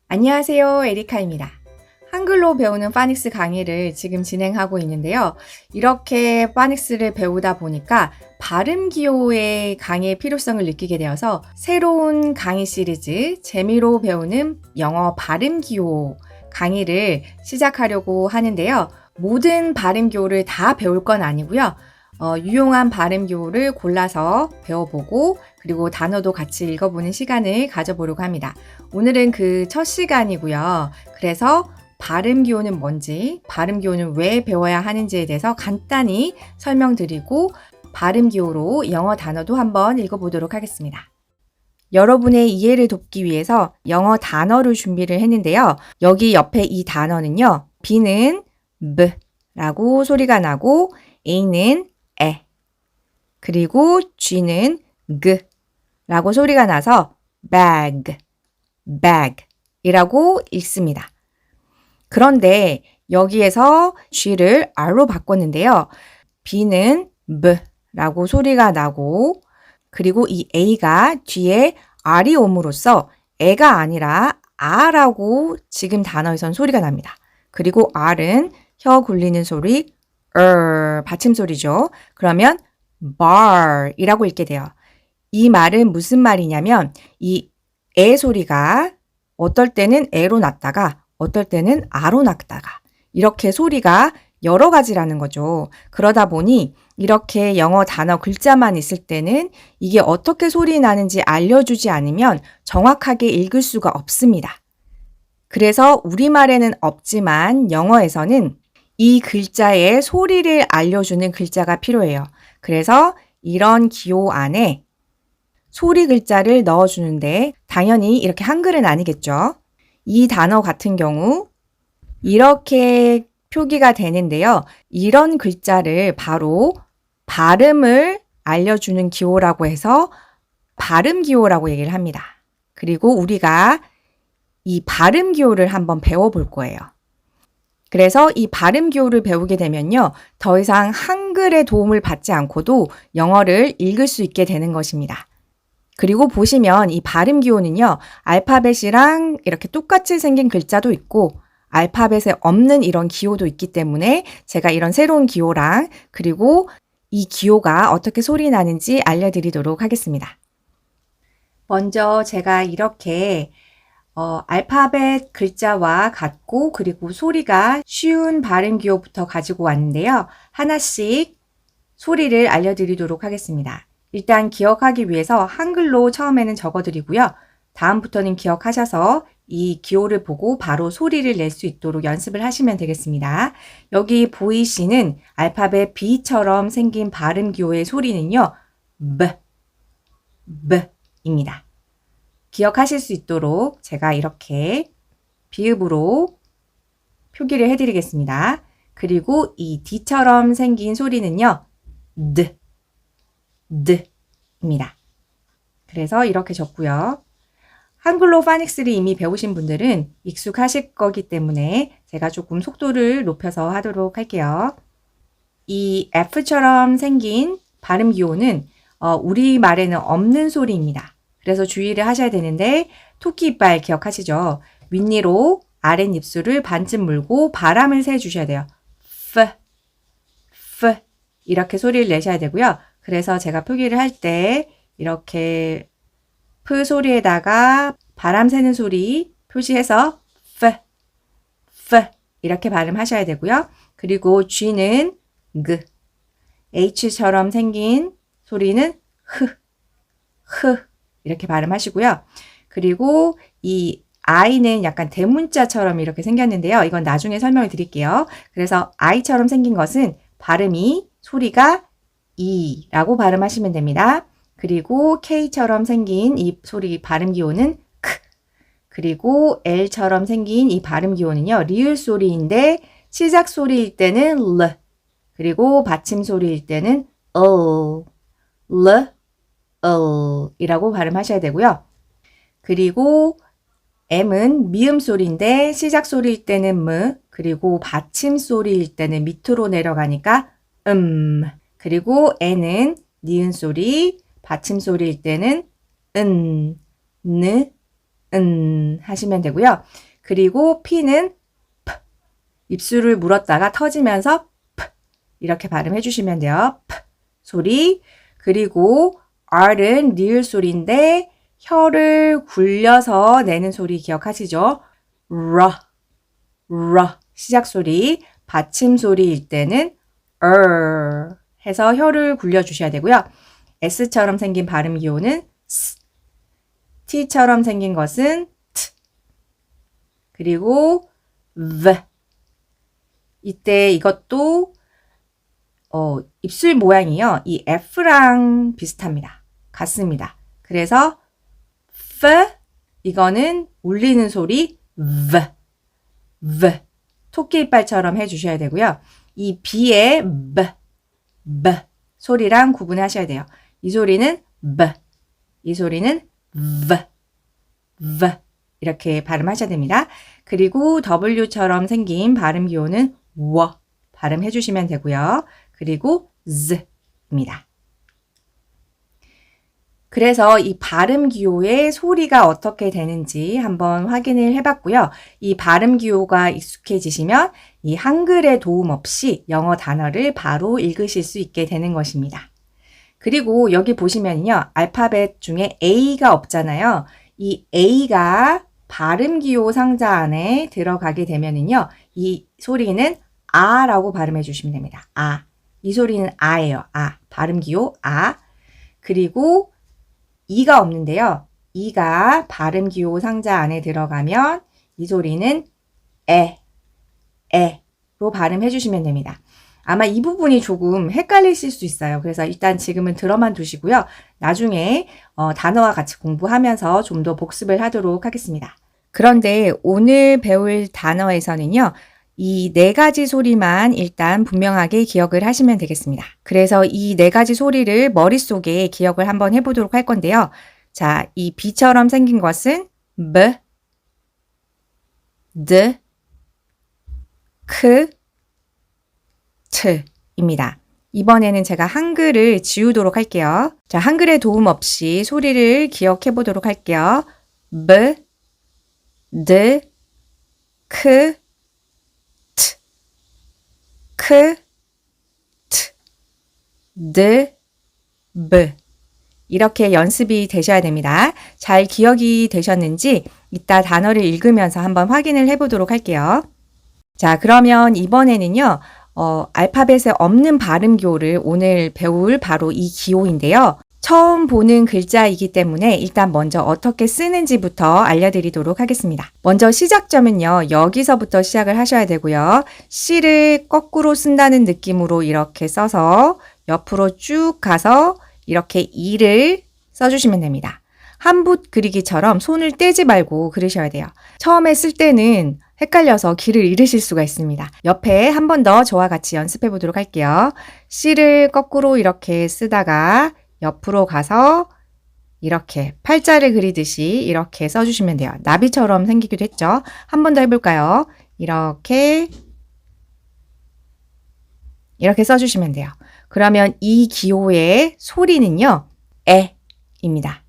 안녕하세요. 에리카입니다. 한글로 배우는 파닉스 강의를 지금 진행하고 있는데요. 이렇게 파닉스를 배우다 보니까 발음 기호의 강의의 필요성을 느끼게 되어서 새로운 강의 시리즈 재미로 배우는 영어 발음 기호 강의를 시작하려고 하는데요. 모든 발음 기호를 다 배울 건 아니고요. 유용한 발음 기호를 골라서 배워보고 그리고 단어도 같이 읽어보는 시간을 가져보려고 합니다. 오늘은 그 첫 시간이고요. 그래서 발음 기호는 뭔지, 발음 기호는 왜 배워야 하는지에 대해서 간단히 설명드리고 발음 기호로 영어 단어도 한번 읽어보도록 하겠습니다. 여러분의 이해를 돕기 위해서 영어 단어를 준비를 했는데요. 여기 옆에 이 단어는요. B는 B라고 소리가 나고 A는 에, 그리고 G는 G라고 소리가 나서 bag, 이라고 읽습니다. 그런데 여기에서 G를 R로 바꿨는데요. B는 B라고 소리가 나고 그리고 이 A가 뒤에 R이 옴으로써 애가 아니라 아라고 지금 단어에선 소리가 납니다. 그리고 R은 혀 굴리는 소리, 받침 소리죠. 그러면 bar이라고 읽게 돼요. 이 말은 무슨 말이냐면 이 애 소리가 어떨 때는 애로 났다가 어떨 때는 아로 났다가 이렇게 소리가 여러 가지라는 거죠. 그러다 보니 이렇게 영어 단어 글자만 있을 때는 이게 어떻게 소리 나는지 알려주지 않으면 정확하게 읽을 수가 없습니다. 그래서 우리말에는 없지만 영어에서는 이 글자의 소리를 알려주는 글자가 필요해요. 그래서 이런 기호 안에 소리 글자를 넣어주는데 당연히 이렇게 한글은 아니겠죠. 이 단어 같은 경우 이렇게 표기가 되는데요. 이런 글자를 바로 발음을 알려주는 기호라고 해서 발음 기호라고 얘기를 합니다. 그리고 우리가 이 발음 기호를 한번 배워볼 거예요. 그래서 이 발음 기호를 배우게 되면요. 더 이상 한글의 도움을 받지 않고도 영어를 읽을 수 있게 되는 것입니다. 그리고 보시면 이 발음 기호는요. 알파벳이랑 이렇게 똑같이 생긴 글자도 있고 알파벳에 없는 이런 기호도 있기 때문에 제가 이런 새로운 기호랑 그리고 이 기호가 어떻게 소리 나는지 알려드리도록 하겠습니다. 먼저 제가 이렇게 알파벳 글자와 같고 그리고 소리가 쉬운 발음 기호부터 가지고 왔는데요. 하나씩 소리를 알려드리도록 하겠습니다. 일단 기억하기 위해서 한글로 처음에는 적어드리고요. 다음부터는 기억하셔서 이 기호를 보고 바로 소리를 낼 수 있도록 연습을 하시면 되겠습니다. 여기 보이시는 알파벳 B처럼 생긴 발음 기호의 소리는요. B입니다. 기억하실 수 있도록 제가 이렇게 비읍으로 표기를 해드리겠습니다. 그리고 이 D처럼 생긴 소리는요. D입니다. 그래서 이렇게 적고요. 한글로 파닉스를 이미 배우신 분들은 익숙하실 거기 때문에 제가 조금 속도를 높여서 하도록 할게요. 이 F처럼 생긴 발음 기호는 우리말에는 없는 소리입니다. 그래서 주의를 하셔야 되는데 토끼 이빨 기억하시죠? 윗니로 아랫입술을 반쯤 물고 바람을 새주셔야 돼요. F 이렇게 소리를 내셔야 되고요. 그래서 제가 표기를 할 때 이렇게 F 소리에다가 바람 새는 소리 표시해서 F 이렇게 발음하셔야 되고요. 그리고 G는 G, H처럼 생긴 소리는 흐 이렇게 발음하시고요. 그리고 이 I는 약간 대문자처럼 이렇게 생겼는데요. 이건 나중에 설명을 드릴게요. 그래서 I처럼 생긴 것은 발음이 소리가 E라고 발음하시면 됩니다. 그리고 K처럼 생긴 이 소리 발음 기호는 크. 그리고 L처럼 생긴 이 발음 기호는요. 리을 소리인데 시작 소리일 때는 L. 그리고 받침 소리일 때는 L. 이라고 발음하셔야 되고요. 그리고 M은 미음 소리인데 시작 소리일 때는 M, 그리고 받침 소리일 때는 밑으로 내려가니까 그리고 N은 니은 소리, 받침 소리일 때는 은 하셔야 하시면 되고요. 그리고 P는 P, 입술을 물었다가 터지면서 P 이렇게 발음해 주시면 돼요. P 소리. 그리고 R은 리을 소리인데 혀를 굴려서 내는 소리 기억하시죠? R 시작 소리. 받침 소리일 때는 해서 혀를 굴려 주셔야 되고요. S처럼 생긴 발음 기호는 S, T처럼 생긴 것은 T, 그리고 V. 이때 이것도 입술 모양이요. 이 F랑 비슷합니다. 같습니다. 그래서 F, 이거는 울리는 소리 V. 토끼 이빨처럼 해주셔야 되고요. 이 B의 B 소리랑 구분하셔야 돼요. 이 소리는 B, 이 소리는 V 이렇게 발음하셔야 됩니다. 그리고 W처럼 생긴 발음 기호는 W 발음해 주시면 되고요. 그리고 Z입니다. 그래서 이 발음 기호의 소리가 어떻게 되는지 한번 확인을 해봤고요. 이 발음 기호가 익숙해지시면 이 한글의 도움 없이 영어 단어를 바로 읽으실 수 있게 되는 것입니다. 그리고 여기 보시면요. 알파벳 중에 A가 없잖아요. 이 A가 발음 기호 상자 안에 들어가게 되면은요. 이 소리는 아라고 발음해 주시면 됩니다. 아. 이 소리는 아예요. 아. 발음 기호 아. 그리고 이가 없는데요. 이가 발음 기호 상자 안에 들어가면 이 소리는 에로 발음해 주시면 됩니다. 아마 이 부분이 조금 헷갈리실 수 있어요. 그래서 일단 지금은 들어만 두시고요. 나중에 단어와 같이 공부하면서 좀 더 복습을 하도록 하겠습니다. 그런데 오늘 배울 단어에서는요. 이 네 가지 소리만 일단 분명하게 기억을 하시면 되겠습니다. 그래서 이 네 가지 소리를 머릿속에 기억을 한번 해보도록 할 건데요. 자, 이 B처럼 생긴 것은 B, D, K, T입니다. 이번에는 제가 한글을 지우도록 할게요. 자, 한글의 도움 없이 소리를 기억해 보도록 할게요. B, D, K, T, K, T, D, B. 이렇게 연습이 되셔야 됩니다. 잘 기억이 되셨는지 이따 단어를 읽으면서 한번 확인을 해보도록 할게요. 자, 그러면 이번에는요. 알파벳에 없는 발음 기호를 오늘 배울 바로 이 기호인데요. 처음 보는 글자이기 때문에 일단 먼저 어떻게 쓰는지부터 알려드리도록 하겠습니다. 먼저 시작점은요. 여기서부터 시작을 하셔야 되고요. C를 거꾸로 쓴다는 느낌으로 이렇게 써서 옆으로 쭉 가서 이렇게 E를 써주시면 됩니다. 한붓 그리기처럼 손을 떼지 말고 그리셔야 돼요. 처음에 쓸 때는 헷갈려서 길을 잃으실 수가 있습니다. 옆에 한 번 더 저와 같이 연습해 보도록 할게요. C를 거꾸로 이렇게 쓰다가 옆으로 가서 이렇게 팔자를 그리듯이 이렇게 써주시면 돼요. 나비처럼 생기기도 했죠. 한 번 더 해볼까요? 이렇게 써주시면 돼요. 그러면 이 기호의 소리는요. 에입니다.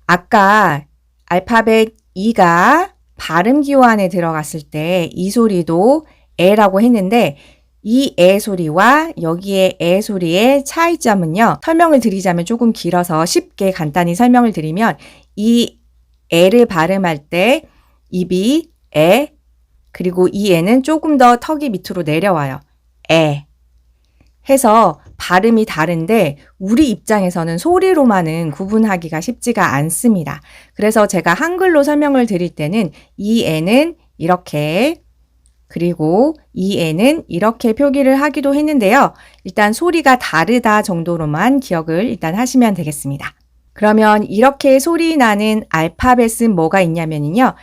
아까 알파벳 E가 발음 기호 안에 들어갔을 때 이 소리도 에라고 했는데 이 에 소리와 여기에 에 소리의 차이점은요. 설명을 드리자면 조금 길어서 쉽게 간단히 설명을 드리면 이 에를 발음할 때 입이 에 그리고 이 에는 조금 더 턱이 밑으로 내려와요. 에 해서 발음이 다른데 우리 입장에서는 소리로만은 구분하기가 쉽지가 않습니다. 그래서 제가 한글로 설명을 드릴 때는 이 에는 이렇게 그리고 이 에는 이렇게 표기를 하기도 했는데요. 일단 소리가 다르다 정도로만 기억을 일단 하시면 되겠습니다. 그러면 이렇게 소리 나는 알파벳은 뭐가 있냐면요.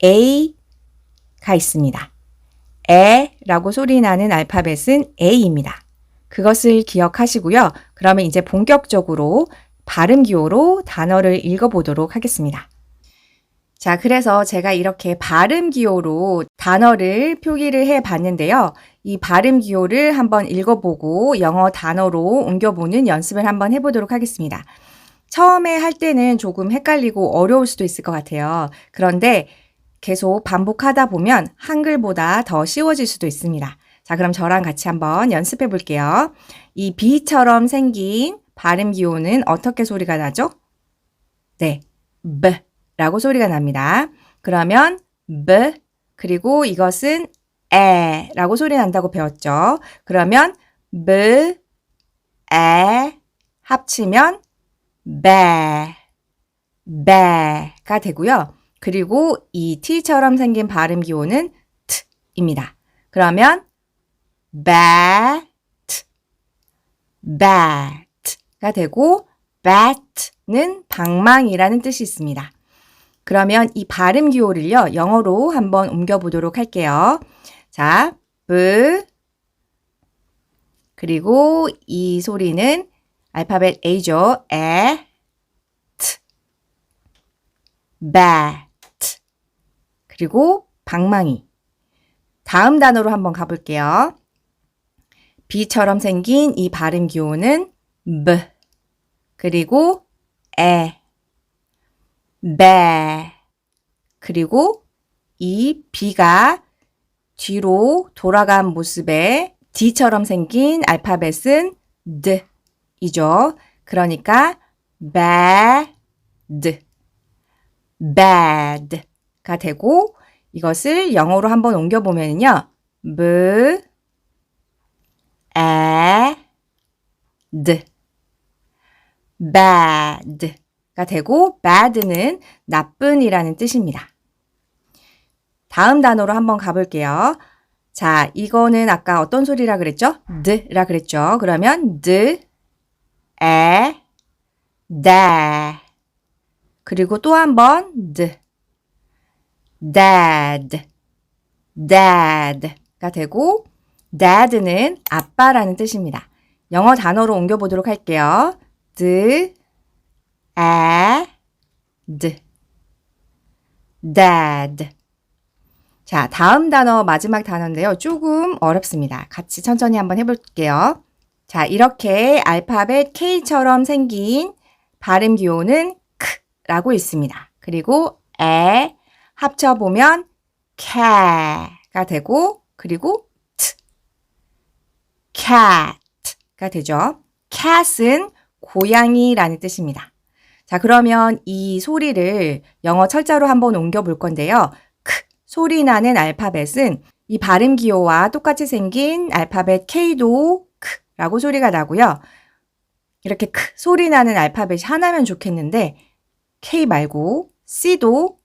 A가 있습니다. 에라고 소리 나는 알파벳은 A입니다. 그것을 기억하시고요. 그러면 이제 본격적으로 발음 기호로 단어를 읽어보도록 하겠습니다. 자, 그래서 제가 이렇게 발음 기호로 단어를 표기를 해 봤는데요. 이 발음 기호를 한번 읽어보고 영어 단어로 옮겨보는 연습을 한번 해보도록 하겠습니다. 처음에 할 때는 조금 헷갈리고 어려울 수도 있을 것 같아요. 그런데 계속 반복하다 보면 한글보다 더 쉬워질 수도 있습니다. 자, 그럼 저랑 같이 한번 연습해 볼게요. 이 B처럼 생긴 발음 기호는 어떻게 소리가 나죠? 네, B 라고 소리가 납니다. 그러면 B, 그리고 이것은 에 라고 소리 난다고 배웠죠. 그러면 B, 에 합치면 배, 배가 되고요. 그리고 이 T처럼 생긴 발음 기호는 T입니다. 그러면 bat, bat가 되고 bat는 방망이라는 뜻이 있습니다. 그러면 이 발음 기호를요, 영어로 한번 옮겨보도록 할게요. 자, B, 그리고 이 소리는 알파벳 A죠. 에, T, bat, 그리고 방망이. 다음 단어로 한번 가볼게요. B처럼 생긴 이 발음 기호는 B, 그리고 에, 배, 그리고 이 B가 뒤로 돌아간 모습의 D처럼 생긴 알파벳은 D이죠. 그러니까 bad, bad가 되고 이것을 영어로 한번 옮겨보면요. bad, bad가 되고 bad는 나쁜이라는 뜻입니다. 다음 단어로 한번 가볼게요. 자, 이거는 아까 어떤 소리라 그랬죠? 드라 그랬죠. 그러면 드, 에, 다. 그리고 또 한 번 드, dad, dad가 되고 dad는 아빠라는 뜻입니다. 영어 단어로 옮겨보도록 할게요. 드, 에, 드, dad. 자, 다음 단어, 마지막 단어인데요. 조금 어렵습니다. 같이 천천히 한번 해볼게요. 자, 이렇게 알파벳 K처럼 생긴 발음 기호는 K라고 있습니다. 그리고 에 합쳐보면 cat가 되고, 그리고 T, cat가 되죠. cat은 고양이라는 뜻입니다. 자, 그러면 이 소리를 영어 철자로 한번 옮겨볼 건데요. 소리 나는 알파벳은 이 발음 기호와 똑같이 생긴 알파벳 K도 크라고 소리가 나고요. 이렇게 크 소리 나는 알파벳이 하나면 좋겠는데 K 말고 C도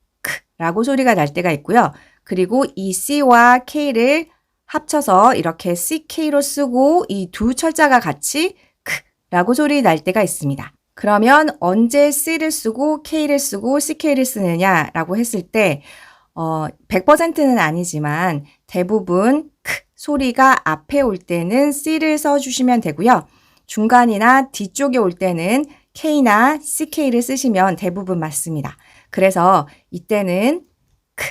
크라고 소리가 날 때가 있고요. 그리고 이 C와 K를 합쳐서 이렇게 CK로 쓰고 이 두 철자가 같이 크라고 소리 날 때가 있습니다. 그러면 언제 C를 쓰고 K를 쓰고 CK를 쓰느냐라고 했을 때 100%는 아니지만 대부분 크 소리가 앞에 올 때는 C를 써주시면 되고요. 중간이나 뒤쪽에 올 때는 K나 CK를 쓰시면 대부분 맞습니다. 그래서 이때는 크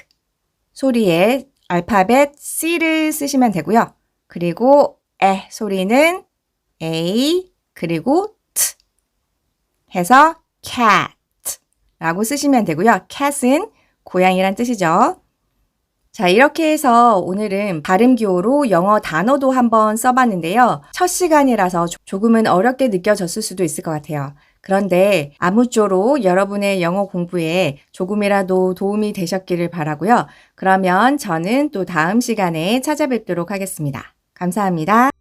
소리에 알파벳 C를 쓰시면 되고요. 그리고 에 소리는 A 그리고 T 해서 cat라고 쓰시면 되고요. cat은 고양이란 뜻이죠. 자, 이렇게 해서 오늘은 발음 기호로 영어 단어도 한번 써봤는데요. 첫 시간이라서 조금은 어렵게 느껴졌을 수도 있을 것 같아요. 그런데 아무쪼록 여러분의 영어 공부에 조금이라도 도움이 되셨기를 바라고요. 그러면 저는 또 다음 시간에 찾아뵙도록 하겠습니다. 감사합니다.